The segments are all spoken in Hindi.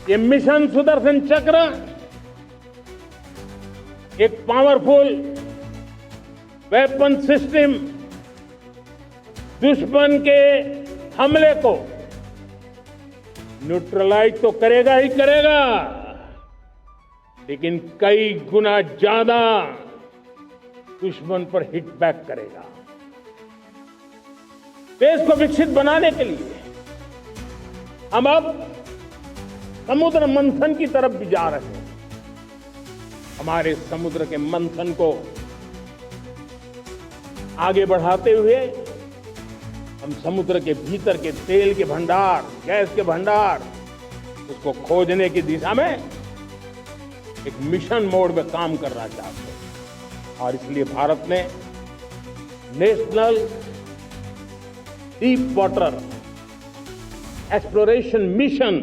ये मिशन सुदर्शन चक्र एक पावरफुल वेपन सिस्टम दुश्मन के हमले को न्यूट्रलाइज तो करेगा ही करेगा, लेकिन कई गुना ज्यादा दुश्मन पर हिट बैक करेगा। देश को विकसित बनाने के लिए हम अब समुद्र मंथन की तरफ भी जा रहे हैं। हमारे समुद्र के मंथन को आगे बढ़ाते हुए हम समुद्र के भीतर के तेल के भंडार, गैस के भंडार, उसको खोजने की दिशा में एक मिशन मोड में काम करना चाहते हैं। और इसलिए भारत ने national deep water exploration mission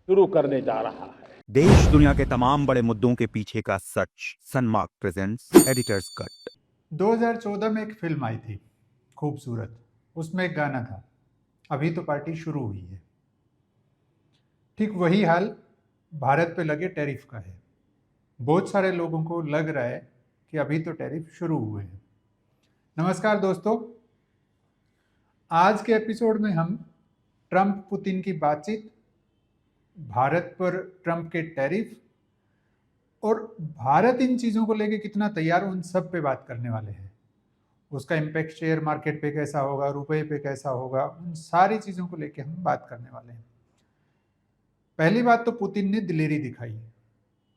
शुरू करने जा रहा है। देश दुनिया के तमाम बड़े मुद्दों के पीछे का सच। सनमार्क प्रेजेंट्स एडिटर्स कट। 2014 में एक फिल्म आई थी खूबसूरत, उसमें एक गाना था, अभी तो पार्टी शुरू हुई है। ठीक वही हाल भारत पे लगे टैरिफ का है। बहुत सारे लोगों को लग रहा है कि अभी तो टैरिफ शुरू हुए हैं। नमस्कार दोस्तों, आज के एपिसोड में हम ट्रंप पुतिन की बातचीत, भारत पर ट्रंप के टैरिफ और भारत इन चीज़ों को लेके कितना तैयार, उन सब पे बात करने वाले हैं। उसका इम्पैक्ट शेयर मार्केट पे कैसा होगा, रुपए पे कैसा होगा, उन सारी चीज़ों को लेके हम बात करने वाले हैं। पहली बात तो पुतिन ने दिलेरी दिखाई।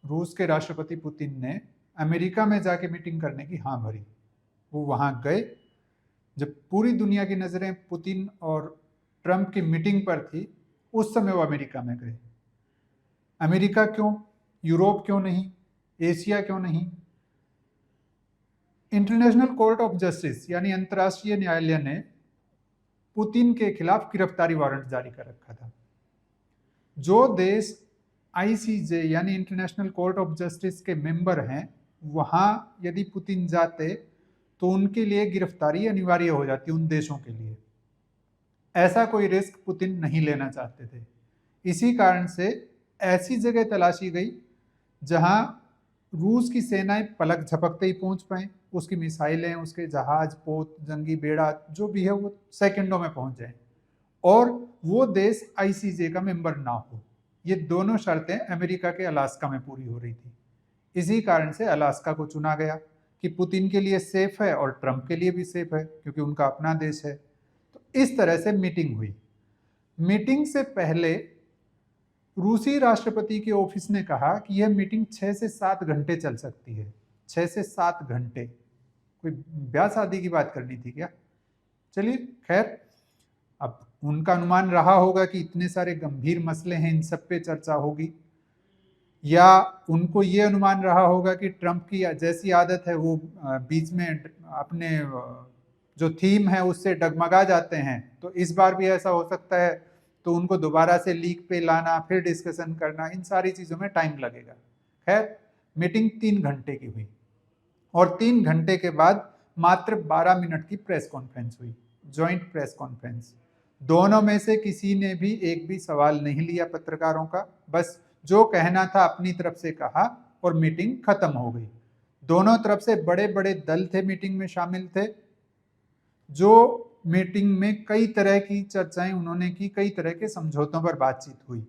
रूस के राष्ट्रपति पुतिन ने अमेरिका में जाके मीटिंग करने की हाँ भरी। वो वहाँ गए जब पूरी दुनिया की नज़रें पुतिन और ट्रंप की मीटिंग पर थी, उस समय वो अमेरिका में गए। अमेरिका क्यों, यूरोप क्यों नहीं, एशिया क्यों नहीं? इंटरनेशनल कोर्ट ऑफ जस्टिस यानी अंतर्राष्ट्रीय न्यायालय ने पुतिन के खिलाफ गिरफ्तारी वारंट जारी कर रखा था। जो देश आईसीजे यानी इंटरनेशनल कोर्ट ऑफ जस्टिस के मेंबर हैं, वहाँ यदि पुतिन जाते तो उनके लिए गिरफ्तारी अनिवार्य हो जाती, उन देशों के लिए। ऐसा कोई रिस्क पुतिन नहीं लेना चाहते थे। इसी कारण से ऐसी जगह तलाशी गई जहां रूस की सेनाएं पलक झपकते ही पहुंच पाए, उसकी मिसाइलें, उसके जहाज, पोत, जंगी बेड़ा जो भी है वो सेकंडों में पहुंच जाए, और वो देश आईसीजे का मेंबर ना हो। ये दोनों शर्तें अमेरिका के अलास्का में पूरी हो रही थी। इसी कारण से अलास्का को चुना गया कि पुतिन के लिए सेफ है और ट्रंप के लिए भी सेफ है, क्योंकि उनका अपना देश है। तो इस तरह से मीटिंग हुई। मीटिंग से पहले रूसी राष्ट्रपति के ऑफिस ने कहा कि यह मीटिंग 6 से 7 घंटे चल सकती है। 6 से 7 घंटे। कोई ब्याह शादी की बात करनी थी क्या? चलिए खैर, अब उनका अनुमान रहा होगा कि इतने सारे गंभीर मसले हैं, इन सब पे चर्चा होगी, या उनको ये अनुमान रहा होगा कि ट्रंप की जैसी आदत है वो बीच में अपने जो थीम है उससे डगमगा जाते हैं, तो इस बार भी ऐसा हो सकता है, तो उनको दोबारा से लीक पे लाना, फिर डिस्कशन करना, इन सारी चीज़ों में टाइम लगेगा। खैर, मीटिंग 3 घंटे की हुई और 3 घंटे के बाद मात्र 12 मिनट की प्रेस कॉन्फ्रेंस हुई, जॉइंट प्रेस कॉन्फ्रेंस। दोनों में से किसी ने भी एक भी सवाल नहीं लिया पत्रकारों का, बस जो कहना था अपनी तरफ से कहा और मीटिंग खत्म हो गई। दोनों तरफ से बड़े बड़े दल थे, मीटिंग में शामिल थे, जो मीटिंग में कई तरह की चर्चाएं उन्होंने की, कई तरह के समझौतों पर बातचीत हुई,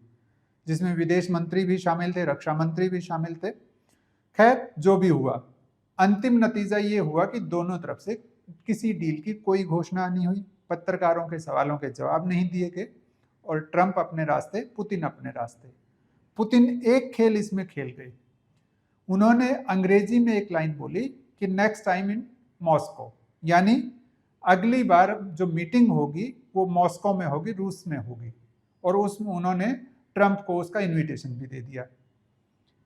जिसमें विदेश मंत्री भी शामिल थे, रक्षा मंत्री भी शामिल थे। खैर, जो भी हुआ, अंतिम नतीजा ये हुआ कि दोनों तरफ से किसी डील की कोई घोषणा नहीं हुई, पत्रकारों के सवालों के जवाब नहीं दिए गए, और ट्रंप अपने रास्ते, पुतिन अपने रास्ते। पुतिन एक खेल इसमें खेल गए। उन्होंने अंग्रेजी में एक लाइन बोली कि नेक्स्ट टाइम इन मॉस्को, यानी अगली बार जो मीटिंग होगी वो मॉस्को में होगी, रूस में होगी, और उसमें उन्होंने ट्रंप को उसका इनविटेशन भी दे दिया।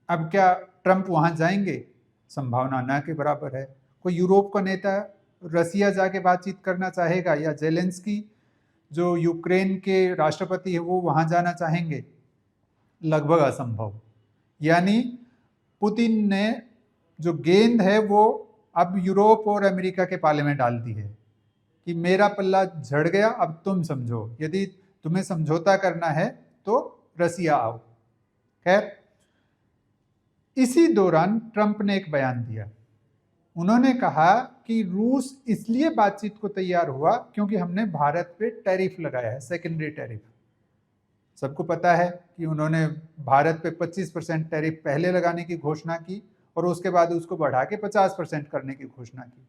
अब क्या ट्रंप वहां जाएंगे? संभावना ना के बराबर है। कोई यूरोप का नेता रसिया जाके बातचीत करना चाहेगा, या जेलेंस्की जो यूक्रेन के राष्ट्रपति है वो वहां जाना चाहेंगे? लगभग असंभव। यानी पुतिन ने जो गेंद है वो अब यूरोप और अमेरिका के पाले में डाल दी है कि मेरा पल्ला झड़ गया, अब तुम समझो, यदि तुम्हें समझौता करना है तो रसिया आओ। खैर, इसी दौरान ट्रंप ने एक बयान दिया। उन्होंने कहा कि रूस इसलिए बातचीत को तैयार हुआ क्योंकि हमने भारत पे टैरिफ लगाया है, सेकेंडरी टैरिफ। सबको पता है कि उन्होंने भारत पे 25% टैरिफ पहले लगाने की घोषणा की और उसके बाद उसको बढ़ा के 50% करने की घोषणा की।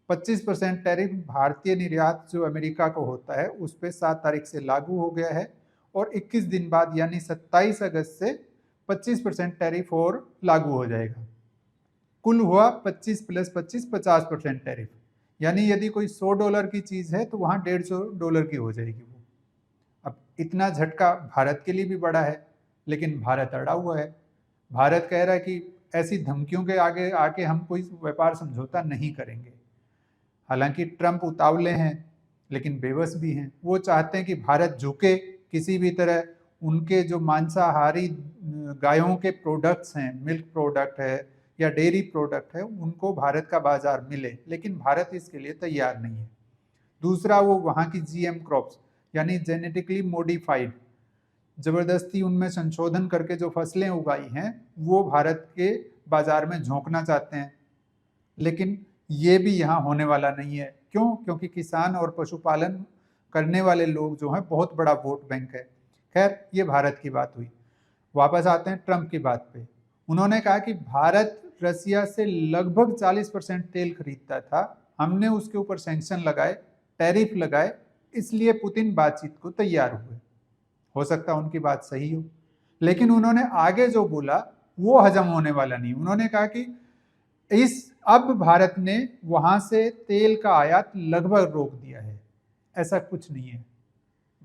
25% टैरिफ भारतीय निर्यात जो अमेरिका को होता है उस पर 7 तारीख से लागू हो गया है और 21 दिन बाद यानी 27 अगस्त से 25% टैरिफ और लागू हो जाएगा। कुल हुआ 25 + 25 50% टैरिफ, यानी यदि कोई $100 की चीज़ है तो वहाँ $150 की हो जाएगी वो। अब इतना झटका भारत के लिए भी बड़ा है, लेकिन भारत अड़ा हुआ है। भारत कह रहा है कि ऐसी धमकियों के आगे आके हम कोई व्यापार समझौता नहीं करेंगे। हालांकि ट्रंप उतावले हैं लेकिन बेबस भी हैं। वो चाहते हैं कि भारत झुके किसी भी तरह, उनके जो मांसाहारी गायों के प्रोडक्ट्स हैं, मिल्क प्रोडक्ट है या डेयरी प्रोडक्ट है, उनको भारत का बाजार मिले, लेकिन भारत इसके लिए तैयार नहीं है। दूसरा, वो वहाँ की GM क्रॉप्स यानी जेनेटिकली मॉडिफाइड, ज़बरदस्ती उनमें संशोधन करके जो फसलें उगाई हैं वो भारत के बाजार में झोंकना चाहते हैं, लेकिन ये भी यहाँ होने वाला नहीं है। क्यों? क्योंकि किसान और पशुपालन करने वाले लोग जो हैं बहुत बड़ा वोट बैंक है। खैर, ये भारत की बात हुई। वापस आते हैं ट्रंप की बात पे। उन्होंने कहा कि भारत रसिया से लगभग 40% तेल खरीदता था, हमने उसके ऊपर सैंक्शन लगाए, टैरिफ लगाए, इसलिए पुतिन बातचीत को तैयार हुए। हो सकता है उनकी बात सही हो, लेकिन उन्होंने आगे जो बोला वो हजम होने वाला नहीं। उन्होंने कहा कि अब भारत ने वहां से तेल का आयात लगभग रोक दिया है। ऐसा कुछ नहीं है,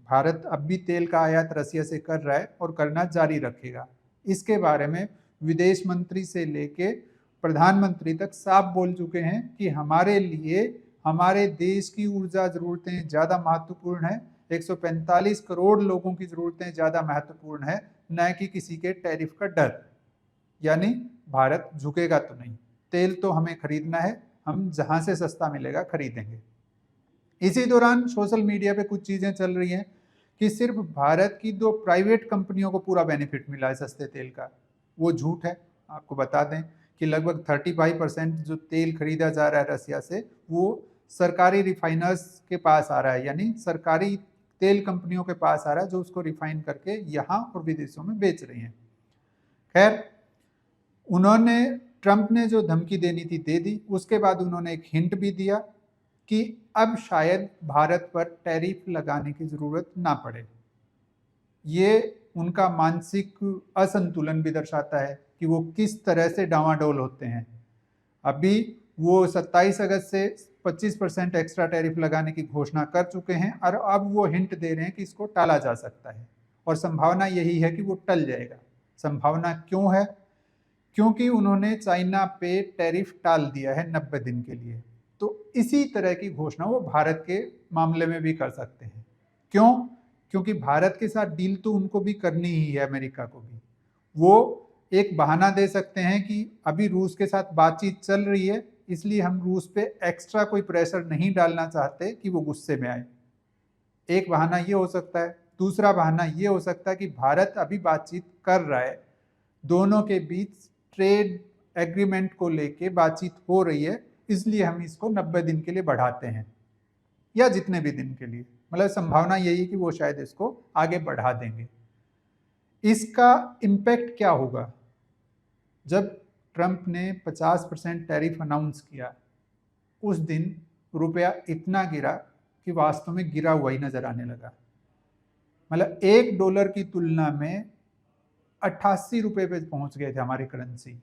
भारत अब भी तेल का आयात रसिया से कर रहा है और करना जारी रखेगा। इसके बारे में विदेश मंत्री से लेके प्रधानमंत्री तक साफ बोल चुके हैं कि हमारे लिए हमारे देश की ऊर्जा जरूरतें ज़्यादा महत्वपूर्ण है, 145 करोड़ लोगों की जरूरतें ज़्यादा महत्वपूर्ण है, न कि किसी के टैरिफ का डर। यानी भारत झुकेगा तो नहीं, तेल तो हमें खरीदना है, हम जहां से सस्ता मिलेगा खरीदेंगे। इसी दौरान सोशल मीडिया पे कुछ चीज़ें चल रही हैं कि सिर्फ भारत की 2 प्राइवेट कंपनियों को पूरा बेनिफिट मिला है सस्ते तेल का। वो झूठ है। आपको बता दें कि लगभग 35% जो तेल खरीदा जा रहा है रसिया से वो सरकारी रिफाइनर्स के पास आ रहा है, यानी सरकारी तेल कंपनियों के पास आ रहा है जो उसको रिफाइन करके यहाँ और विदेशों में बेच रही हैं। खैर, ट्रंप ने जो धमकी देनी थी दे दी। उसके बाद उन्होंने एक हिंट भी दिया कि अब शायद भारत पर टैरिफ लगाने की जरूरत ना पड़े। ये उनका मानसिक असंतुलन भी दर्शाता है कि वो किस तरह से डावाडोल होते हैं। अभी वो 27 अगस्त से 25% एक्स्ट्रा टैरिफ लगाने की घोषणा कर चुके हैं और अब वो हिंट दे रहे हैं कि इसको टाला जा सकता है और संभावना यही है कि वो टल जाएगा। संभावना क्यों है? क्योंकि उन्होंने चाइना पे टैरिफ टाल दिया है 90 दिन के लिए। तो इसी तरह की घोषणा वो भारत के मामले में भी कर सकते हैं। क्यों? क्योंकि भारत के साथ डील तो उनको भी करनी ही है, अमेरिका को भी। वो एक बहाना दे सकते हैं कि अभी रूस के साथ बातचीत चल रही है, इसलिए हम रूस पे एक्स्ट्रा कोई प्रेशर नहीं डालना चाहते कि वो गुस्से में आए। एक बहाना ये हो सकता है। दूसरा बहाना ये हो सकता है कि भारत अभी बातचीत कर रहा है, दोनों के बीच ट्रेड एग्रीमेंट को लेके बातचीत हो रही है, इसलिए हम इसको 90 दिन के लिए बढ़ाते हैं या जितने भी दिन के लिए। मतलब संभावना यही है कि वो शायद इसको आगे बढ़ा देंगे। इसका इम्पैक्ट क्या होगा? जब ट्रंप ने 50% टैरिफ अनाउंस किया, उस दिन रुपया इतना गिरा कि वास्तव में गिरा हुआ ही नजर आने लगा। मतलब $1 की तुलना में 88 रुपये पे पहुंच गए थे हमारी करेंसी।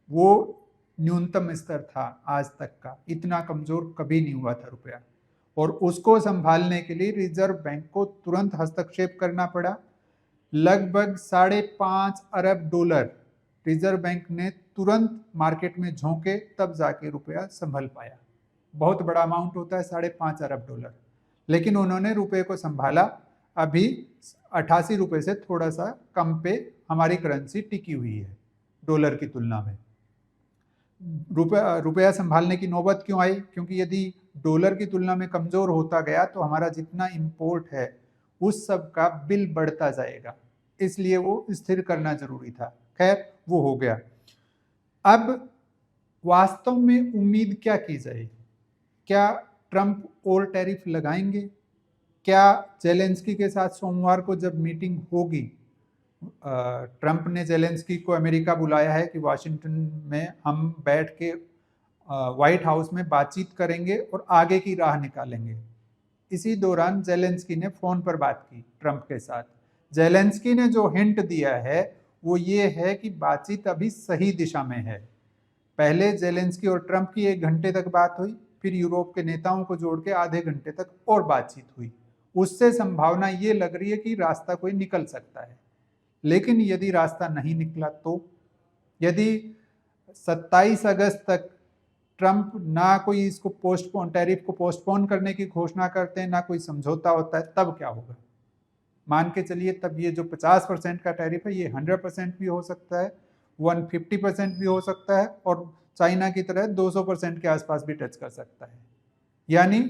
वो न्यूनतम स्तर था आज तक का, इतना कमजोर कभी नहीं हुआ था रुपया। और उसको संभालने के लिए रिजर्व बैंक को तुरंत हस्तक्षेप करना पड़ा। लगभग $5.5 अरब रिजर्व बैंक ने तुरंत मार्केट में झोंके, तब जाके रुपया संभल पाया। बहुत बड़ा अमाउंट होता है $5.5 अरब, लेकिन उन्होंने रुपये को संभाला। अभी 88 रुपये से थोड़ा सा कम पे हमारी करेंसी टिकी हुई है डॉलर की तुलना में। रुपया संभालने की नौबत क्यों आई? क्योंकि यदि डॉलर की तुलना में कमज़ोर होता गया तो हमारा जितना इंपोर्ट है उस सब का बिल बढ़ता जाएगा। इसलिए वो स्थिर करना जरूरी था। खैर, वो हो गया। अब वास्तव में उम्मीद क्या की जाए? क्या ट्रंप और टैरिफ लगाएंगे? क्या जेलेंस्की के साथ सोमवार को जब मीटिंग होगी, ट्रंप ने जेलेंस्की को अमेरिका बुलाया है कि वाशिंगटन में हम बैठ के व्हाइट हाउस में बातचीत करेंगे और आगे की राह निकालेंगे। इसी दौरान जेलेंस्की ने फोन पर बात की ट्रंप के साथ। जेलेंस्की ने जो हिंट दिया है वो ये है कि बातचीत अभी सही दिशा में है। पहले जेलेंस्की और ट्रंप की 1 घंटे तक बात हुई, फिर यूरोप के नेताओं को जोड़ के आधे घंटे तक और बातचीत हुई। उससे संभावना ये लग रही है कि रास्ता कोई निकल सकता है। लेकिन यदि रास्ता नहीं निकला तो, यदि 27 अगस्त तक ट्रंप ना कोई इसको टैरिफ को पोस्टपोन करने की घोषणा करते हैं, ना कोई समझौता होता है, तब क्या होगा? मान के चलिए तब ये जो 50% का टैरिफ है ये 100% भी हो सकता है, 150% भी हो सकता है, और चाइना की तरह 200% के आसपास भी टच कर सकता है। यानी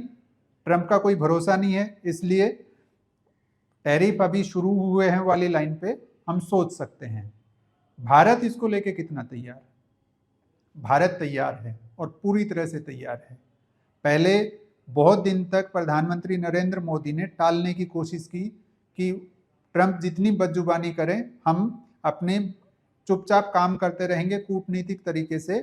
ट्रंप का कोई भरोसा नहीं है, इसलिए टैरिफ अभी शुरू हुए हैं वाली लाइन पे हम सोच सकते हैं। भारत इसको लेके कितना तैयार? भारत तैयार है और पूरी तरह से तैयार है। पहले बहुत दिन तक प्रधानमंत्री नरेंद्र मोदी ने टालने की कोशिश की कि ट्रंप जितनी बदजुबानी करें हम अपने चुपचाप काम करते रहेंगे, कूटनीतिक तरीके से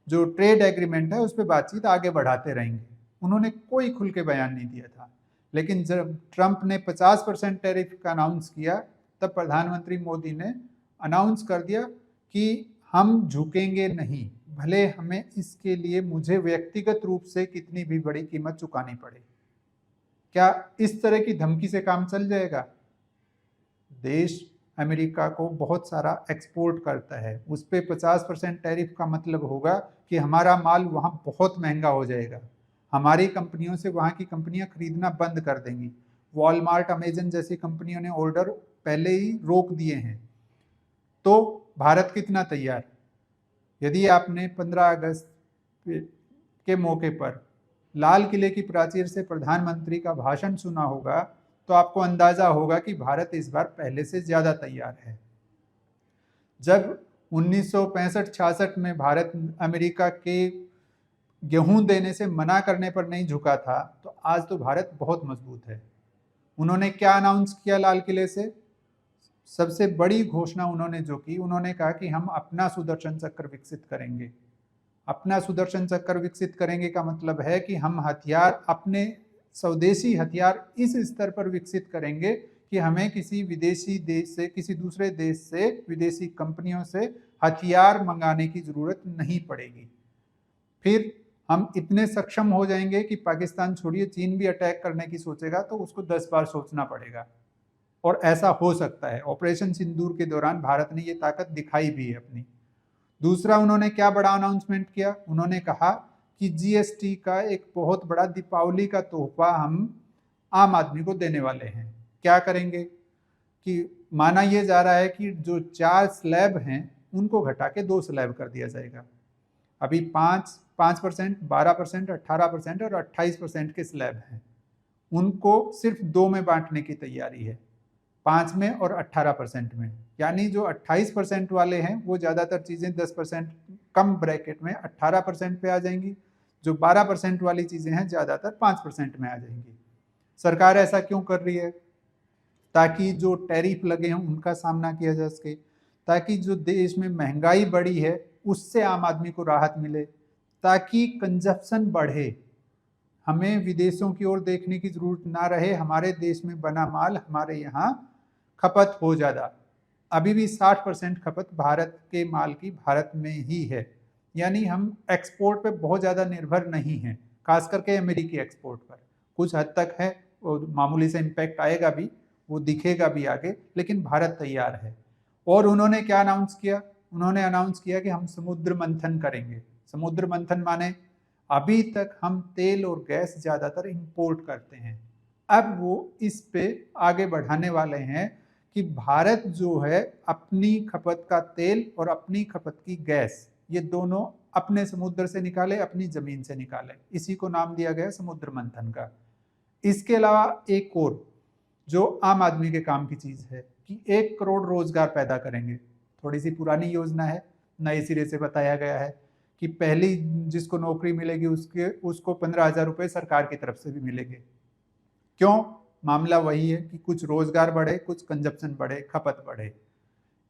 जो ट्रेड एग्रीमेंट है उस पर बातचीत आगे बढ़ाते रहेंगे। उन्होंने कोई खुल के बयान नहीं दिया था। लेकिन जब ट्रंप ने 50% टैरिफ का अनाउंस किया, तब प्रधानमंत्री मोदी ने अनाउंस कर दिया कि हम झुकेंगे नहीं, भले हमें इसके लिए मुझे व्यक्तिगत रूप से कितनी भी बड़ी कीमत चुकानी पड़े। क्या इस तरह की धमकी से काम चल जाएगा? देश अमेरिका को बहुत सारा एक्सपोर्ट करता है, उस पर 50% टैरिफ का मतलब होगा कि हमारा माल वहाँ बहुत महंगा हो जाएगा। हमारी कंपनियों से वहाँ की कंपनियां खरीदना बंद कर देंगी। वॉलमार्ट, अमेजन जैसी कंपनियों ने ऑर्डर पहले ही रोक दिए हैं। तो भारत कितना तैयार? यदि आपने 15 अगस्त के मौके पर लाल किले की प्राचीर से प्रधानमंत्री का भाषण सुना होगा तो आपको अंदाजा होगा कि भारत इस बार पहले से ज्यादा तैयार है। जब 1965-66 में भारत अमेरिका के गेहूं देने से मना करने पर नहीं झुका था, तो आज तो भारत बहुत मजबूत है। उन्होंने क्या अनाउंस किया लाल किले से? सबसे बड़ी घोषणा उन्होंने जो की, उन्होंने कहा कि हम अपना सुदर्शन चक्र विकसित करेंगे। अपना सुदर्शन चक्र विकसित करेंगे का मतलब है कि हम हथियार, अपने स्वदेशी हथियार इस स्तर पर विकसित करेंगे कि हमें किसी विदेशी देश से, किसी दूसरे देश से, विदेशी कंपनियों से हथियार मंगाने की जरूरत नहीं पड़ेगी। फिर हम इतने सक्षम हो जाएंगे कि पाकिस्तान छोड़िए, चीन भी अटैक करने की सोचेगा तो उसको 10 बार सोचना पड़ेगा। और ऐसा हो सकता है। ऑपरेशन सिंदूर के दौरान भारत ने ये ताकत दिखाई भी है अपनी। दूसरा, उन्होंने क्या बड़ा अनाउंसमेंट किया? उन्होंने कहा कि जीएसटी का एक बहुत बड़ा दीपावली का तोहफा हम आम आदमी को देने वाले हैं। क्या करेंगे कि माना यह जा रहा है कि जो 4 स्लैब हैं उनको घटा के 2 स्लैब कर दिया जाएगा। अभी 5%, 12%, 18% और 28% के स्लैब हैं, उनको सिर्फ 2 में बांटने की तैयारी है, 5 में और 18% में। यानी जो 28% वाले हैं वो ज़्यादातर चीज़ें 10% कम ब्रैकेट में 18% पे आ जाएंगी। जो 12% वाली चीज़ें हैं ज़्यादातर 5% में आ जाएंगी। सरकार ऐसा क्यों कर रही है? ताकि जो टैरिफ लगे हैं उनका सामना किया जा सके, ताकि जो देश में महंगाई बढ़ी है उससे आम आदमी को राहत मिले, ताकि कंजप्शन बढ़े, हमें विदेशों की ओर देखने की जरूरत ना रहे, हमारे देश में बना माल हमारे यहाँ खपत हो ज़्यादा। अभी भी 60% खपत भारत के माल की भारत में ही है। यानी हम एक्सपोर्ट पे बहुत ज़्यादा निर्भर नहीं हैं, खास करके अमेरिकी एक्सपोर्ट पर कुछ हद तक है, और मामूली से इम्पैक्ट आएगा भी, वो दिखेगा भी आगे, लेकिन भारत तैयार है। और उन्होंने क्या अनाउंस किया? उन्होंने अनाउंस किया कि हम समुद्र मंथन करेंगे। समुद्र मंथन माने अभी तक हम तेल और गैस ज़्यादातर इंपोर्ट करते हैं, अब वो इस पे आगे बढ़ाने वाले हैं कि भारत जो है अपनी खपत का तेल और अपनी खपत की गैस, ये दोनों अपने समुद्र से निकाले, अपनी जमीन से निकाले। इसी को नाम दिया गया समुद्र मंथन का। इसके अलावा एक और, जो आम आदमी के काम की चीज़ है कि 1 करोड़ रोजगार पैदा करेंगे। थोड़ी सी पुरानी योजना है, नए सिरे से बताया गया है कि पहली जिसको नौकरी मिलेगी उसको 15,000 रुपये सरकार की तरफ से भी मिलेंगे। क्यों? मामला वही है कि कुछ रोजगार बढ़े, कुछ कंजप्शन बढ़े, खपत बढ़े।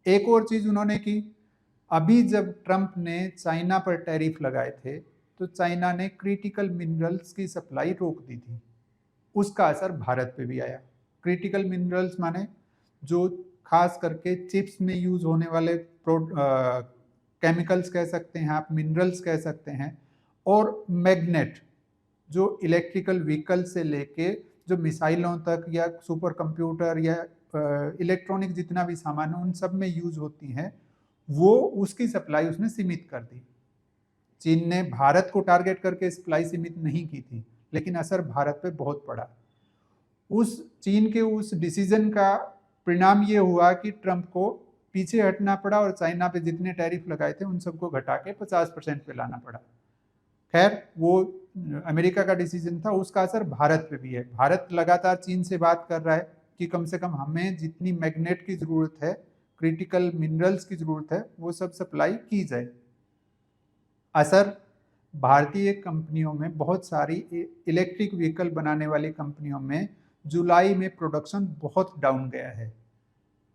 एक और चीज उन्होंने की, अभी जब ट्रंप ने चाइना पर टैरिफ लगाए थे तो चाइना ने क्रिटिकल मिनरल्स की सप्लाई रोक दी थी। उसका असर भारत पे भी आया। क्रिटिकल मिनरल्स माने जो खास करके चिप्स में यूज होने वाले केमिकल्स कह सकते हैं आप, मिनरल्स कह सकते हैं, और मैग्नेट जो इलेक्ट्रिकल व्हीकल से लेके जो मिसाइलों तक या सुपर कंप्यूटर या इलेक्ट्रॉनिक जितना भी सामान है उन सब में यूज होती हैं, वो उसकी सप्लाई उसने सीमित कर दी। चीन ने भारत को टारगेट करके सप्लाई सीमित नहीं की थी, लेकिन असर भारत पे बहुत पड़ा। उस चीन के उस डिसीजन का परिणाम ये हुआ कि ट्रंप को पीछे हटना पड़ा और चाइना पे जितने टैरिफ लगाए थे उन सबको घटा के 50% पे लाना पड़ा। खैर, वो अमेरिका का डिसीजन था, उसका असर भारत पे भी है। भारत लगातार चीन से बात कर रहा है कि कम से कम हमें जितनी मैग्नेट की जरूरत है, क्रिटिकल मिनरल्स की जरूरत है, वो सब सप्लाई की जाए। असर भारतीय कंपनियों में, बहुत सारी इलेक्ट्रिक व्हीकल बनाने वाली कंपनियों में जुलाई में प्रोडक्शन बहुत डाउन गया है।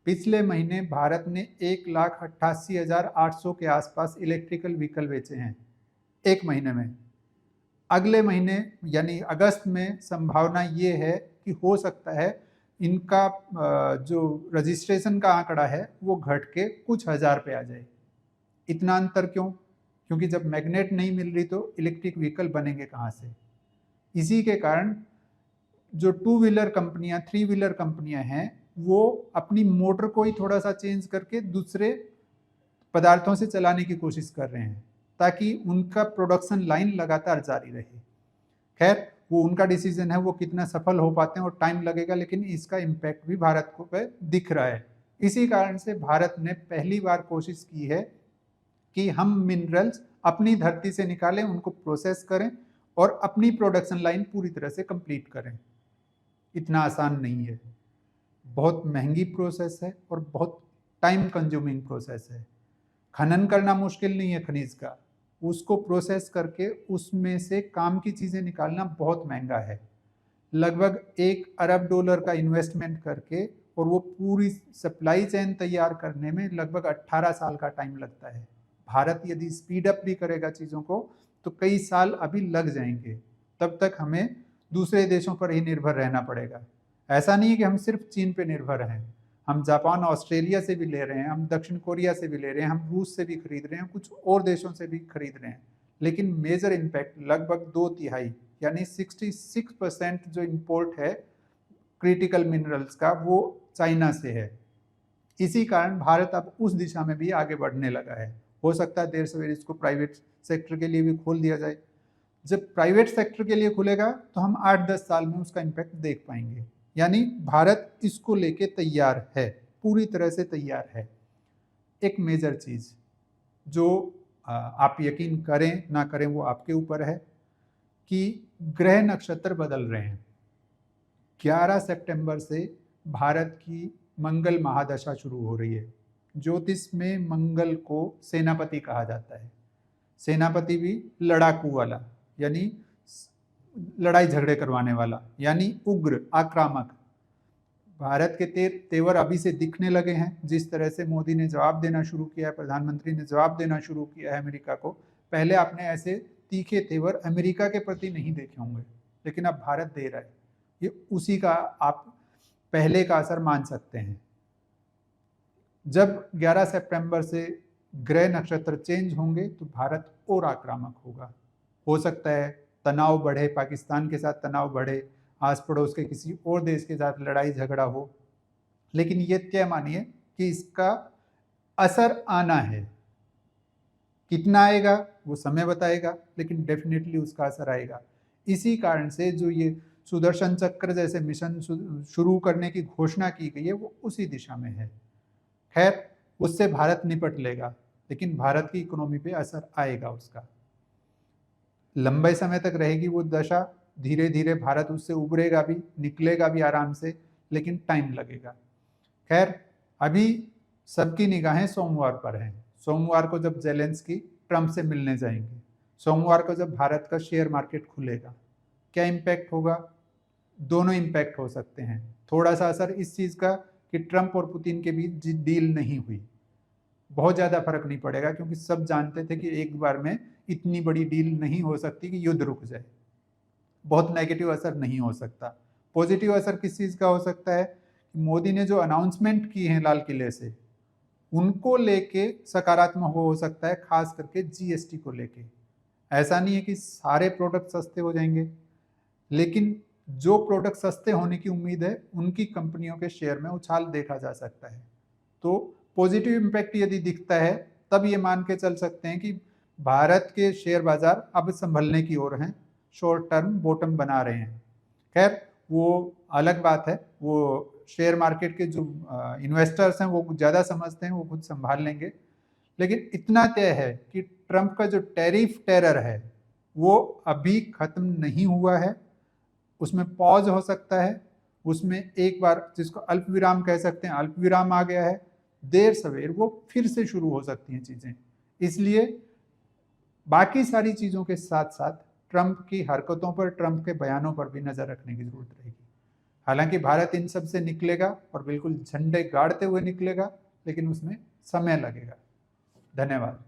पिछले महीने भारत ने 1,88,800 के आसपास इलेक्ट्रिकल व्हीकल बेचे हैं एक महीने में। अगले महीने यानी अगस्त में संभावना ये है कि हो सकता है इनका जो रजिस्ट्रेशन का आंकड़ा है वो घट के कुछ हजार पे आ जाए। इतना अंतर क्यों? क्योंकि जब मैग्नेट नहीं मिल रही तो इलेक्ट्रिक व्हीकल बनेंगे कहाँ से? इसी के कारण जो 2 व्हीलर कंपनियां, 3 व्हीलर कंपनियां हैं, वो अपनी मोटर को ही थोड़ा सा चेंज करके दूसरे पदार्थों से चलाने की कोशिश कर रहे हैं ताकि उनका प्रोडक्शन लाइन लगातार जारी रहे। खैर, वो उनका डिसीजन है, वो कितना सफल हो पाते हैं और टाइम लगेगा, लेकिन इसका इम्पैक्ट भी भारत को पे दिख रहा है। इसी कारण से भारत ने पहली बार कोशिश की है कि हम मिनरल्स अपनी धरती से निकालें, उनको प्रोसेस करें और अपनी प्रोडक्शन लाइन पूरी तरह से कंप्लीट करें। इतना आसान नहीं है, बहुत महंगी प्रोसेस है और बहुत टाइम कंज्यूमिंग प्रोसेस है। खनन करना मुश्किल नहीं है खनिज का, उसको प्रोसेस करके उसमें से काम की चीज़ें निकालना बहुत महंगा है। लगभग $1 अरब का इन्वेस्टमेंट करके और वो पूरी सप्लाई चेन तैयार करने में लगभग 18 साल का टाइम लगता है। भारत यदि स्पीड अप भी करेगा चीज़ों को तो कई साल अभी लग जाएंगे, तब तक हमें दूसरे देशों पर ही निर्भर रहना पड़ेगा। ऐसा नहीं है कि हम सिर्फ चीन पे निर्भर हैं, हम जापान, ऑस्ट्रेलिया से भी ले रहे हैं, हम दक्षिण कोरिया से भी ले रहे हैं, हम रूस से भी खरीद रहे हैं, कुछ और देशों से भी खरीद रहे हैं, लेकिन मेजर इम्पैक्ट लगभग 2/3 यानी 66% जो इम्पोर्ट है क्रिटिकल मिनरल्स का वो चाइना से है। इसी कारण भारत अब उस दिशा में भी आगे बढ़ने लगा है। हो सकता है देर सवेर इसको प्राइवेट सेक्टर के लिए भी खोल दिया जाए। जब प्राइवेट सेक्टर के लिए खुलेगा तो हम 8-10 साल में उसका इम्पैक्ट देख पाएंगे। यानी भारत इसको लेके तैयार है, पूरी तरह से तैयार है। एक मेजर चीज़ जो आप यकीन करें ना करें वो आपके ऊपर है कि ग्रह नक्षत्र बदल रहे हैं। 11 सितंबर से भारत की मंगल महादशा शुरू हो रही है। ज्योतिष में मंगल को सेनापति कहा जाता है। सेनापति भी लड़ाकू वाला, यानी लड़ाई झगड़े करवाने वाला, यानी उग्र, आक्रामक। भारत के तेवर अभी से दिखने लगे हैं। जिस तरह से मोदी ने जवाब देना शुरू किया है, प्रधानमंत्री ने जवाब देना शुरू किया है अमेरिका को, पहले आपने ऐसे तीखे तेवर अमेरिका के प्रति नहीं देखे होंगे, लेकिन अब भारत दे रहा है। ये उसी का आप पहले का असर मान सकते हैं। जब 11 सितंबर से ग्रह नक्षत्र चेंज होंगे तो भारत और आक्रामक होगा। हो सकता है तनाव बढ़े, पाकिस्तान के साथ तनाव बढ़े, आस पड़ोस के किसी और देश के साथ लड़ाई झगड़ा हो, लेकिन ये तय मानिए कि इसका असर आना है। कितना आएगा वो समय बताएगा, लेकिन डेफिनेटली उसका असर आएगा। इसी कारण से जो ये सुदर्शन चक्र जैसे मिशन शुरू करने की घोषणा की गई है वो उसी दिशा में है। खैर, उससे भारत निपट लेगा, लेकिन भारत की इकोनॉमी पे असर आएगा उसका। लंबे समय तक रहेगी वो दशा, धीरे धीरे भारत उससे उबरेगा भी, निकलेगा भी आराम से, लेकिन टाइम लगेगा। खैर, अभी सबकी निगाहें सोमवार पर हैं। सोमवार को जब जेलेंस्की ट्रंप से मिलने जाएंगे, सोमवार को जब भारत का शेयर मार्केट खुलेगा, क्या इम्पैक्ट होगा? दोनों इम्पैक्ट हो सकते हैं। थोड़ा सा असर इस चीज़ का कि ट्रंप और पुतिन के बीच डील नहीं हुई, बहुत ज़्यादा फर्क नहीं पड़ेगा, क्योंकि सब जानते थे कि एक बार में इतनी बड़ी डील नहीं हो सकती कि युद्ध रुक जाए। बहुत नेगेटिव असर नहीं हो सकता। पॉजिटिव असर किस चीज़ का हो सकता है कि मोदी ने जो अनाउंसमेंट की है लाल किले से, उनको लेके सकारात्मक हो सकता है, खास करके जीएसटी को लेके। ऐसा नहीं है कि सारे प्रोडक्ट सस्ते हो जाएंगे, लेकिन जो प्रोडक्ट सस्ते होने की उम्मीद है उनकी कंपनियों के शेयर में उछाल देखा जा सकता है। तो पॉजिटिव इम्पैक्ट यदि दिखता है तब ये मान के चल सकते हैं कि भारत के शेयर बाजार अब संभलने की ओर हैं, शॉर्ट टर्म बॉटम बना रहे हैं। खैर, वो अलग बात है, वो शेयर मार्केट के जो इन्वेस्टर्स हैं वो ज़्यादा समझते हैं, वो खुद संभाल लेंगे। लेकिन इतना तय है कि ट्रंप का जो टैरिफ टेरर है वो अभी खत्म नहीं हुआ है, उसमें पॉज हो सकता है, उसमें एक बार जिसको अल्प विराम कह सकते हैं, अल्प विराम आ गया है, देर सवेर वो फिर से शुरू हो सकती हैं चीज़ें। इसलिए बाकी सारी चीज़ों के साथ साथ ट्रंप की हरकतों पर, ट्रंप के बयानों पर भी नज़र रखने की जरूरत रहेगी। हालांकि भारत इन सब से निकलेगा और बिल्कुल झंडे गाड़ते हुए निकलेगा, लेकिन उसमें समय लगेगा। धन्यवाद।